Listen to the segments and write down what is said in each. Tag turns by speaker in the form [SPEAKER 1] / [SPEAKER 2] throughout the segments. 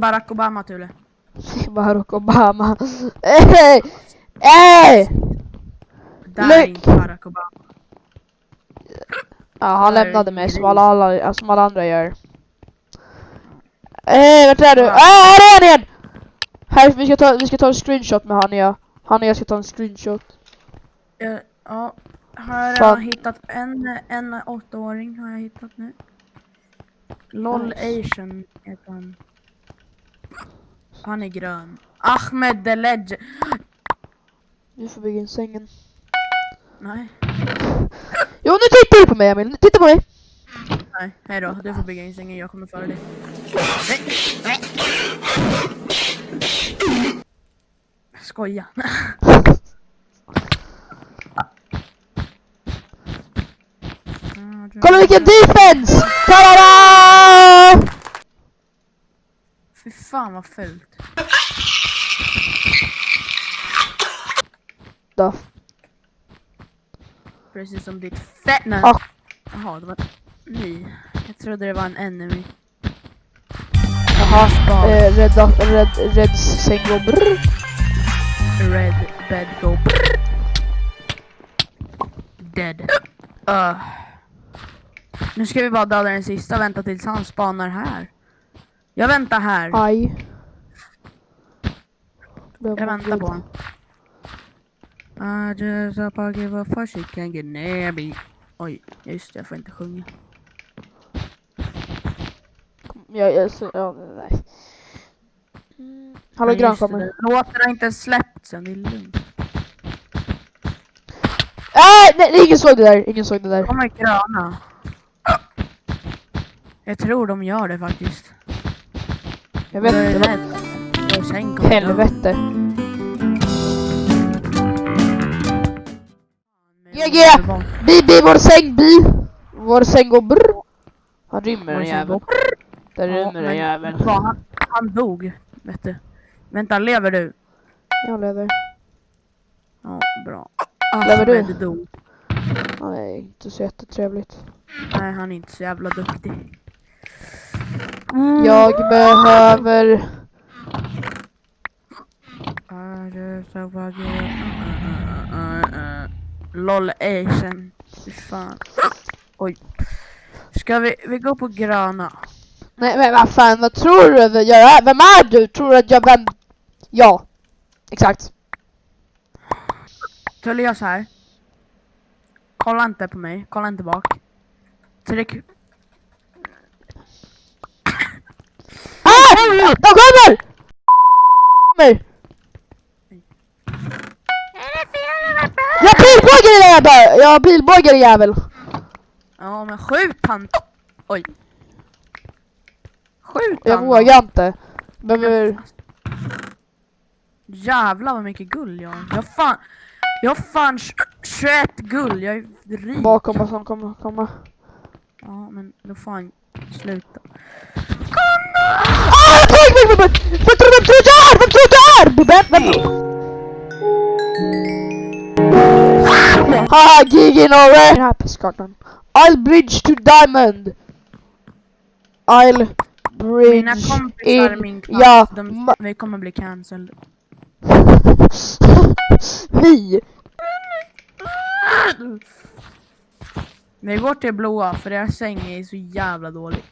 [SPEAKER 1] Barack Obama Tule.
[SPEAKER 2] Barack Obama. Ey!
[SPEAKER 1] Där är inte Barack Obama.
[SPEAKER 2] Ja, han
[SPEAKER 1] Där är
[SPEAKER 2] lämnade
[SPEAKER 1] en
[SPEAKER 2] mig som
[SPEAKER 1] gris.
[SPEAKER 2] alla andra gör. Vart är du?
[SPEAKER 1] Ja.
[SPEAKER 2] Här är han igen! Här, vi ska ta en screenshot med han och jag. Han och jag ska ta en screenshot.
[SPEAKER 1] Ja, har jag
[SPEAKER 2] Fan.
[SPEAKER 1] redan hittat en 8-åring har jag hittat nu. LOL
[SPEAKER 2] Nice.
[SPEAKER 1] Asian heter han. Han är grön. Ahmed the Legend.
[SPEAKER 2] Nu får bygga in sängen.
[SPEAKER 1] Nej,
[SPEAKER 2] Jo, nu tittar du på mig, Emil. Titta på mig.
[SPEAKER 1] nej, hej då. Du får bygga in sängen, jag kommer före dig. Skoja.
[SPEAKER 2] Kolla vilken defense! Ta-da-da!
[SPEAKER 1] Fy fan vad fult.
[SPEAKER 2] Då.
[SPEAKER 1] Precis som ditt fetna.
[SPEAKER 2] Ah.
[SPEAKER 1] Jaha, det var ni. Jag trodde det var en enemy.
[SPEAKER 2] Jaha, red säng och brr.
[SPEAKER 1] Red bed go brrr. Dead. Nu ska vi bara döda den sista. Vänta tills han spanar här. Jag väntar här.
[SPEAKER 2] Aj.
[SPEAKER 1] Jag väntar på honom. I just up, I give a fuck, she can't get near me. Oj, just det, jag får inte sjunga.
[SPEAKER 2] Ja, nej. Hallå, grann kommer.
[SPEAKER 1] Låten har inte släppt sen, det är lugnt.
[SPEAKER 2] Nej, ingen såg det där. Ingen såg det där.
[SPEAKER 1] De är gröna. Jag tror de gör det faktiskt.
[SPEAKER 2] Jag vet inte. Helvete. GG! Bi, vår säng, bi! Vår säng går brr. Han rymmer den jäveln. Där rymmer den jäveln.
[SPEAKER 1] Han dog, vet du. Vänta, lever du?
[SPEAKER 2] Jag lever.
[SPEAKER 1] Ja, bra.
[SPEAKER 2] Lever du?
[SPEAKER 1] Du dog.
[SPEAKER 2] Nej, inte så jättetrevligt.
[SPEAKER 1] Nej, han är inte så jävla duktig.
[SPEAKER 2] Jag behöver...
[SPEAKER 1] LOL Asian. Fy fan. Oj. Ska vi gå på gröna?
[SPEAKER 2] Nej, men vad fan, vad tror du att jag är? Vem är du? Tror du att jag vem? Ja, exakt.
[SPEAKER 1] Tulle, jag så här. Kolla inte på mig, kolla inte bak. Tryck.
[SPEAKER 2] De kommer! Jag pilbågar jävel! Jag pilbågar jävel!
[SPEAKER 1] Ja, men skjut han. Oj. Skjut
[SPEAKER 2] Jag
[SPEAKER 1] han.
[SPEAKER 2] vågar inte. Behöver...
[SPEAKER 1] Jävlar vad mycket guld jag har. Jag har fan 21 guld. Jag är rik.
[SPEAKER 2] Bakom oss, han kommer komma.
[SPEAKER 1] Ja, men då fan sluta.
[SPEAKER 2] Vem tror du är? Vem tror du är? Vem? Haha, GG Norre! Den här pisskartan. I'll bridge to diamond. I'll
[SPEAKER 1] Mina
[SPEAKER 2] bridge
[SPEAKER 1] kompisar
[SPEAKER 2] in...
[SPEAKER 1] min klass,
[SPEAKER 2] Ja,
[SPEAKER 1] vi kommer bli cancelled.
[SPEAKER 2] vi.
[SPEAKER 1] Vi går till blåa för deras säng är så jävla dålig.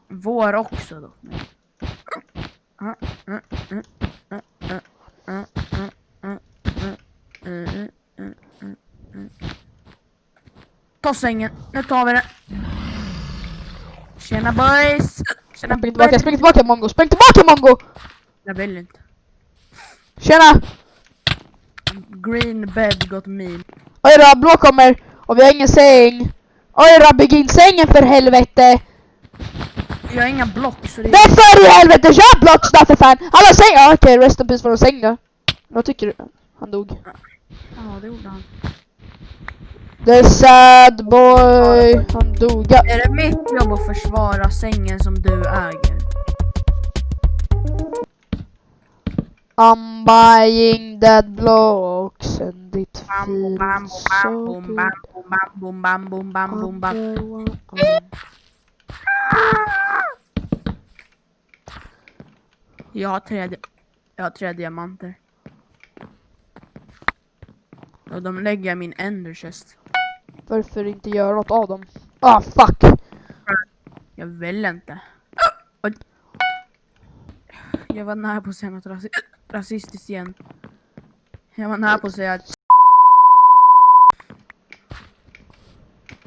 [SPEAKER 1] Vår också då. Ta sängen, nu tar vi den. Tjena boys. Tjena
[SPEAKER 2] Spring tillbaka Mongo, spring tillbaka Mongo.
[SPEAKER 1] Jag vill inte.
[SPEAKER 2] Tjena.
[SPEAKER 1] Green bed got me.
[SPEAKER 2] Oj då, blå kommer och vi har ingen säng. Oj då, bygg in sängen för helvete.
[SPEAKER 1] Jag har inga block så det är...
[SPEAKER 2] Det är för i helvete, kör blocks då för fan. Hallå säng, ja okej, rest in peace för en säng då. Vad tycker du? Han dog.
[SPEAKER 1] Ja, det gjorde han.
[SPEAKER 2] The sad boy, han dog. Ja.
[SPEAKER 1] Är det mitt jobb att försvara sängen som du äger?
[SPEAKER 2] I'm buying that blocks and it feels
[SPEAKER 1] Bam,
[SPEAKER 2] so
[SPEAKER 1] bam,
[SPEAKER 2] good.
[SPEAKER 1] bam, bam, bam, bam, bam, bam. Jag har tre diamanter. Och de lägger jag i min ender chest.
[SPEAKER 2] Varför inte göra något av dem? Ah, fuck!
[SPEAKER 1] Jag vill inte. Oj. Jag var nära på att säga något rasistiskt igen. Jag var nära på att säga att...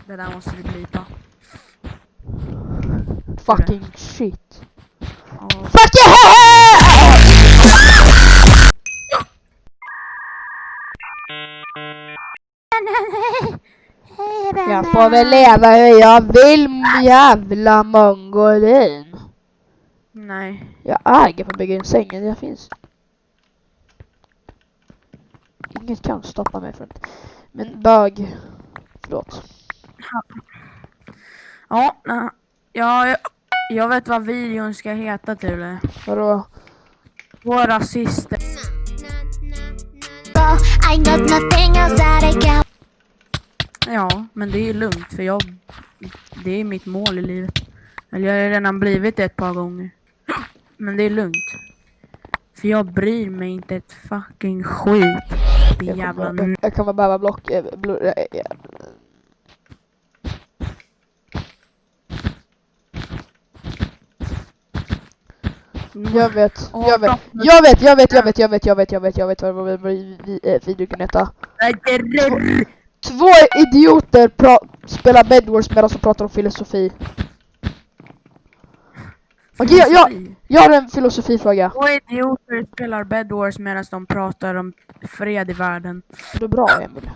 [SPEAKER 1] Det där måste vi blipa.
[SPEAKER 2] Fucking shit.
[SPEAKER 1] Ja.
[SPEAKER 2] Fuck yeah! Jag får väl leva hur jag vill, jävla mongolin.
[SPEAKER 1] Nej.
[SPEAKER 2] Jag äger på att bygga in sängen, det finns. Inget kan stoppa mig från det. Men bög. Förlåt.
[SPEAKER 1] Ja, jag vet vad videon ska heta till det.
[SPEAKER 2] Vadå?
[SPEAKER 1] Vår rasister.
[SPEAKER 3] I got nothing else that I can.
[SPEAKER 1] Ja, men det är lugnt för det är mitt mål i livet. Eller jag har redan blivit det ett par gånger. Men det är lugnt. För jag bryr mig inte ett fucking skit. Det jävla
[SPEAKER 2] Jag kommer behöva block. Jag vet vad video kan heta. Två idioter spelar Bed Wars medan de pratar om filosofi. Okej, jag har en filosofifråga.
[SPEAKER 1] Två idioter spelar Bed Wars medan de pratar om fred i världen.
[SPEAKER 2] Det är bra, Emil.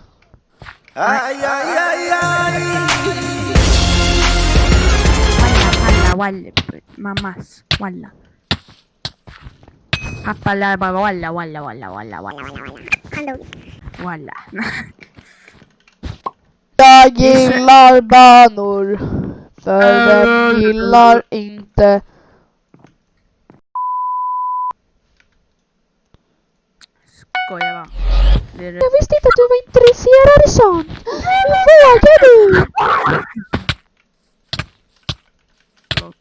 [SPEAKER 1] Walla, mammas, walla. Pappa lär bara walla. Walla.
[SPEAKER 2] Jag gillar banor. För vem gillar inte?
[SPEAKER 1] Skojar va?
[SPEAKER 2] Jag visste inte att du var intresserad i sånt. Vågar du?
[SPEAKER 1] Förlåt.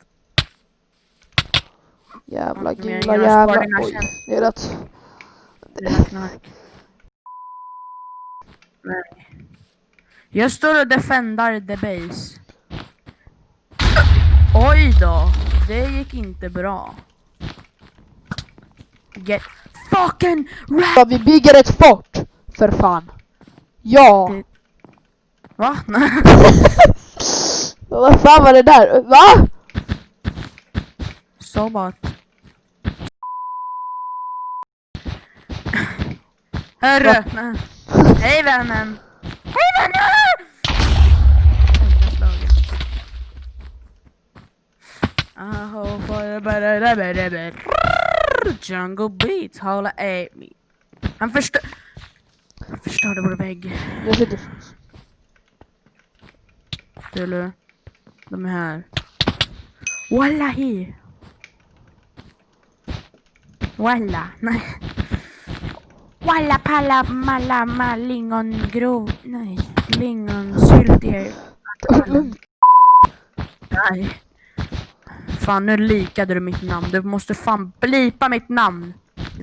[SPEAKER 2] Jävla
[SPEAKER 1] Men jag
[SPEAKER 2] gula
[SPEAKER 1] gillar
[SPEAKER 2] jävla.
[SPEAKER 1] sparringar
[SPEAKER 2] Oj,
[SPEAKER 1] sen.
[SPEAKER 2] det är rätt.
[SPEAKER 1] Nej. Jag står och defendar the base. Oj då, det gick inte bra. Get fucking
[SPEAKER 2] Ja, vi bygger ett fort. För fan. Ja.
[SPEAKER 1] Va?
[SPEAKER 2] Vad fan var det där? Va?
[SPEAKER 1] Så bara. Hörru! Hej vännen! Hej vännen! Jungle beats, holla at me. Han förstörde vår vägg.
[SPEAKER 2] Jag sitter.
[SPEAKER 1] Eller, de är här. Wallahi! Walla, nej. Walla palla malla lingongrov. Nej, lingonsylter. Nej. Fan, nu likade du mitt namn. Du måste fan blipa mitt namn.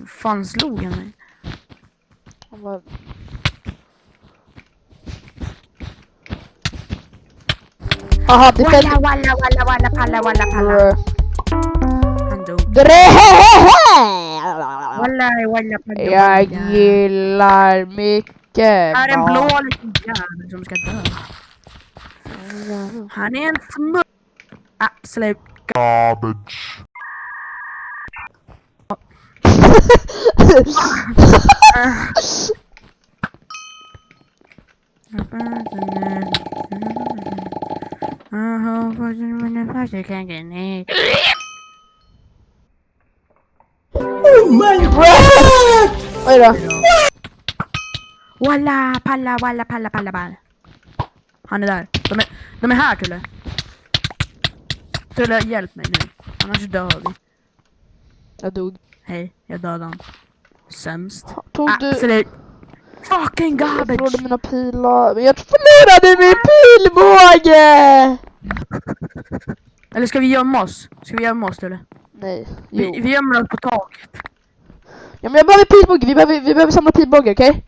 [SPEAKER 1] Fan slog jag mig.
[SPEAKER 2] Aha, det är
[SPEAKER 1] Walla palla. Han dog. Walla palla.
[SPEAKER 2] Jag gillar mycket.
[SPEAKER 1] Här är en blå liten jävel som ska dö. Han är en smuts. Absolut.
[SPEAKER 4] Garbage.
[SPEAKER 3] Oh my god!
[SPEAKER 2] Oj då.
[SPEAKER 1] Walla palla. Han är där. De är här Tulle. Tulle, hjälp mig nu. Annars dör vi.
[SPEAKER 2] Jag dog.
[SPEAKER 1] Hej, jag dödade han. Sämst.
[SPEAKER 2] Tog du...
[SPEAKER 1] Absolut. Fucking
[SPEAKER 2] Jag
[SPEAKER 1] garbage.
[SPEAKER 2] förlorade mina pilar. Men jag förlorade min pilbåge!
[SPEAKER 1] Eller ska vi gömma oss? Tulle?
[SPEAKER 2] Nej. Jo.
[SPEAKER 1] Vi gömmer oss på taket.
[SPEAKER 2] Ja, men jag behöver pilbåge. Vi behöver samla pilbåge, okej?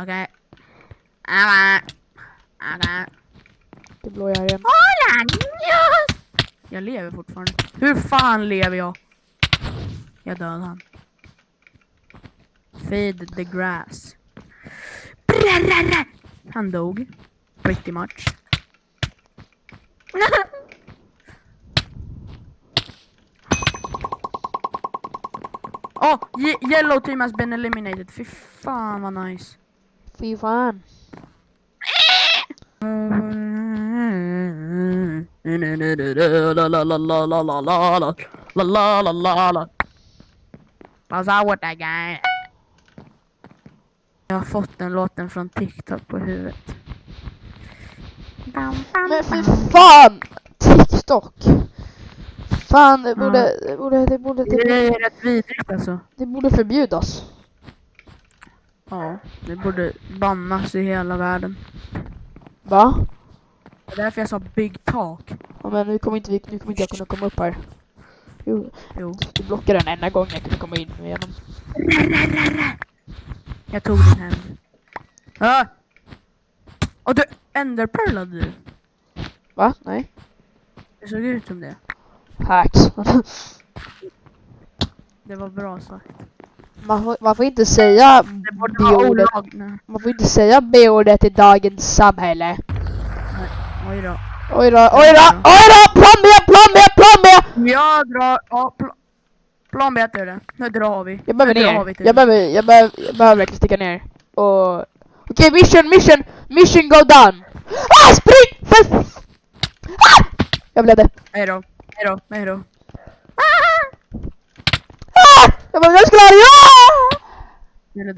[SPEAKER 1] Okej. Okej.
[SPEAKER 2] Det blå jag här igen.
[SPEAKER 1] Jag lever fortfarande. Hur fan lever jag? Jag dödade han. Feed the grass. Han dog. Pretty much. Oh, yellow team has been eliminated. Fy fan vad nice.
[SPEAKER 2] Fy fan.
[SPEAKER 1] Pass out with that guy. Jag har fått den låten från TikTok på huvudet.
[SPEAKER 2] Men fy fan! TikTok. Fan, det borde
[SPEAKER 1] Det är rätt vidrigt alltså.
[SPEAKER 2] det borde förbjudas.
[SPEAKER 1] Ja, det borde bannas i hela världen.
[SPEAKER 2] Va?
[SPEAKER 1] Det är därför jag sa bygg tak.
[SPEAKER 2] Ja, men nu kommer inte jag kunna komma upp här. Jo,
[SPEAKER 1] Jo.
[SPEAKER 2] du blockade den enda gången jag kunde komma in igenom.
[SPEAKER 1] Jag tog din hem. Ah! Och du enderpearlade du.
[SPEAKER 2] Va? Nej.
[SPEAKER 1] Det såg ut som det.
[SPEAKER 2] Hacks.
[SPEAKER 1] Det var bra sagt.
[SPEAKER 2] Man får inte säga
[SPEAKER 1] Det borde vara
[SPEAKER 2] B-ordet.
[SPEAKER 1] olagligt.
[SPEAKER 2] Man får inte säga B-ordet i dagens samhälle.
[SPEAKER 1] Oj då.
[SPEAKER 2] Oj då! Plan B!
[SPEAKER 1] Jag drar... Ja, plan B är det. Nu drar vi.
[SPEAKER 2] Jag behöver
[SPEAKER 1] Nu drar
[SPEAKER 2] ner.
[SPEAKER 1] vi till.
[SPEAKER 2] Jag behöver verkligen sticka ner. Och... Okej, mission go down! Ah, spring! Jag blev det.
[SPEAKER 1] Hejdå.
[SPEAKER 2] Jag skulle ha... Ja!